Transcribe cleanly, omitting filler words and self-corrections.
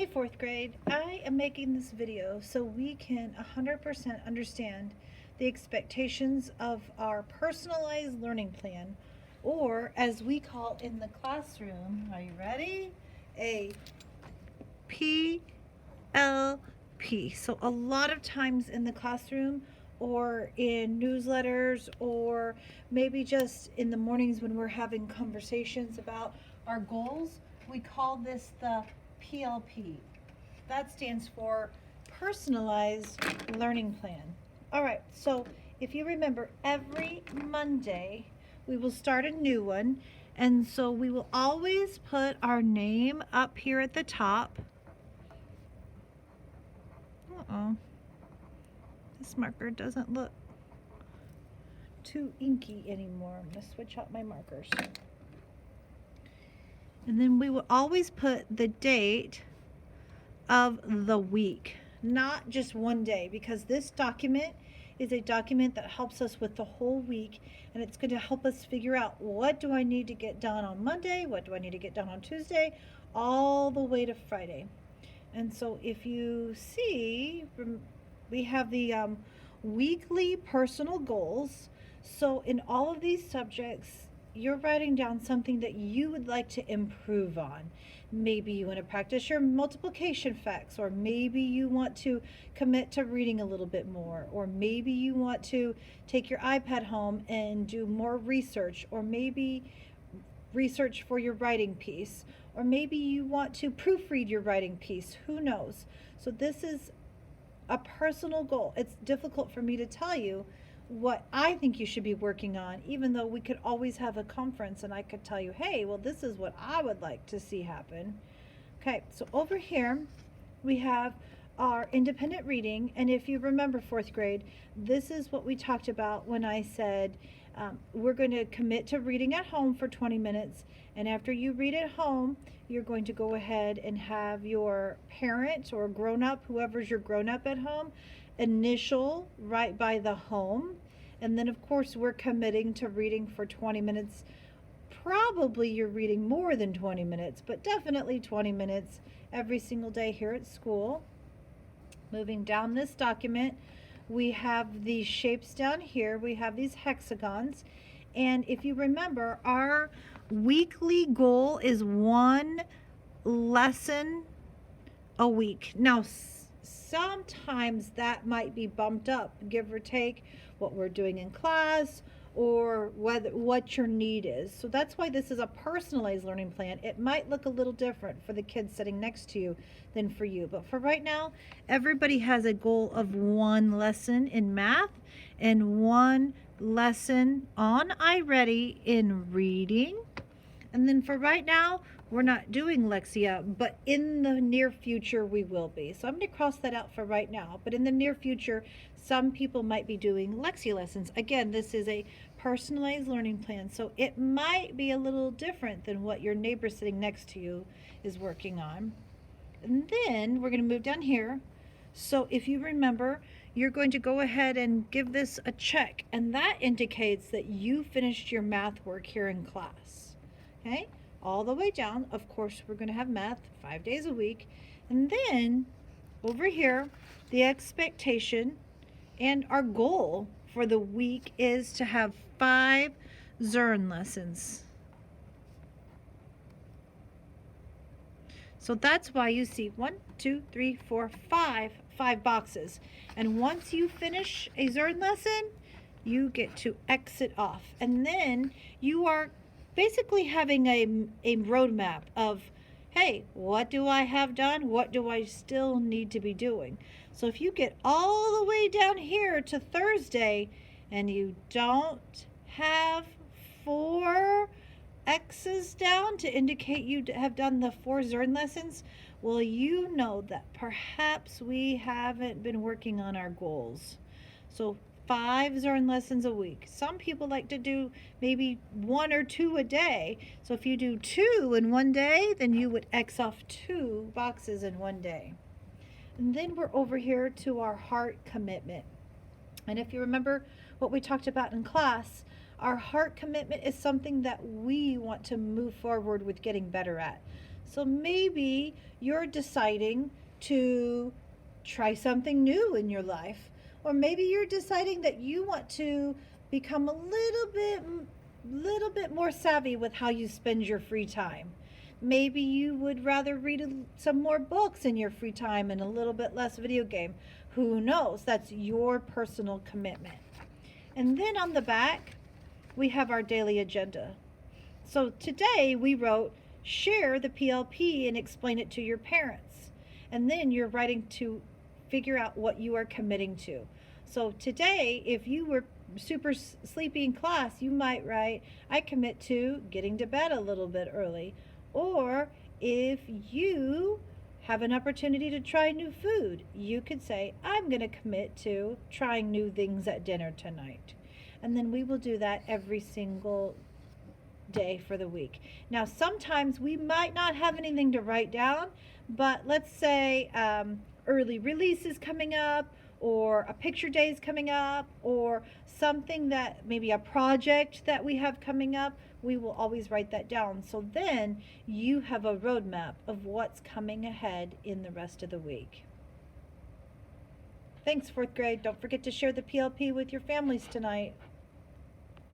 Hey fourth grade, I am making this video so we can 100% understand the expectations of our personalized learning plan, or as we call in the classroom, are you ready? A PLP. So a lot of times in the classroom or in newsletters or maybe just in the mornings when we're having conversations about our goals, we call this the PLP. That stands for Personalized Learning Plan. All right, so if you remember, every Monday we will start a new one, and so we will always put our name up here at the top. Uh-oh, this marker doesn't look too inky anymore. I'm going to switch out my markers. And then we will always put the date of the week, not just one day, because this document is a document that helps us with the whole week, and it's going to help us figure out what do I need to get done on Monday, what do I need to get done on Tuesday, all the way to Friday. And so if you see, we have the weekly personal goals. So in all of these subjects, you're writing down something that you would like to improve on. Maybe you want to practice your multiplication facts, or maybe you want to commit to reading a little bit more, or maybe you want to take your iPad home and do more research, or maybe research for your writing piece, or maybe you want to proofread your writing piece. Who knows? So this is a personal goal. It's difficult for me to tell you what I think you should be working on, even though we could always have a conference and I could tell you, hey, well, this is what I would like to see happen. Okay, so over here we have our independent reading, and if you remember fourth grade, this is what we talked about when I said we're going to commit to reading at home for 20 minutes, and after you read at home, you're going to go ahead and have your parent or grown-up, whoever's your grown-up at home, initial right by the home. And then of course we're committing to reading for 20 minutes. Probably you're reading more than 20 minutes, but definitely 20 minutes every single day here at school. Moving down this document, we have these shapes down here. We have these hexagons. And if you remember, our weekly goal is one lesson a week. Now, sometimes that might be bumped up, give or take what we're doing in class or what your need is. So that's why this is a personalized learning plan. It might look a little different for the kids sitting next to you than for you. But for right now, everybody has a goal of one lesson in math and one lesson on iReady in reading. And then for right now, we're not doing Lexia, but in the near future we will be. So I'm going to cross that out for right now. But in the near future, some people might be doing Lexia lessons. Again, this is a personalized learning plan, so it might be a little different than what your neighbor sitting next to you is working on. And then we're going to move down here. So if you remember, you're going to go ahead and give this a check, and that indicates that you finished your math work here in class. Okay? All the way down, of course, we're going to have math 5 days a week. And then over here, the expectation and our goal for the week is to have 5 Zern lessons. So that's why you see 1, 2, 3, 4, 5 boxes. And once you finish a Zern lesson, you get to exit off. And then you are basically having a roadmap of, hey, what do I have done? What do I still need to be doing? So if you get all the way down here to Thursday and you don't have 4 X's down to indicate you have done the 4 Zern lessons, well, you know that perhaps we haven't been working on our goals. So 5 Zern lessons a week. Some people like to do maybe 1 or 2 a day. So if you do 2 in one day, then you would X off 2 boxes in one day. And then we're over here to our heart commitment. And if you remember what we talked about in class, our heart commitment is something that we want to move forward with getting better at. So maybe you're deciding to try something new in your life. Or maybe you're deciding that you want to become a little bit more savvy with how you spend your free time. Maybe you would rather read some more books in your free time and a little bit less video game. Who knows? That's your personal commitment. And then on the back, we have our daily agenda. So today we wrote, share the PLP and explain it to your parents. And then you're writing to figure out what you are committing to. So today, if you were super sleepy in class, you might write, I commit to getting to bed a little bit early. Or if you have an opportunity to try new food, you could say, I'm going to commit to trying new things at dinner tonight. And then we will do that every single day for the week. Now, sometimes we might not have anything to write down, but let's say early release is coming up, or a picture day is coming up, or something that maybe a project that we have coming up, we will always write that down. So then you have a roadmap of what's coming ahead in the rest of the week. Thanks, fourth grade. Don't forget to share the PLP with your families tonight.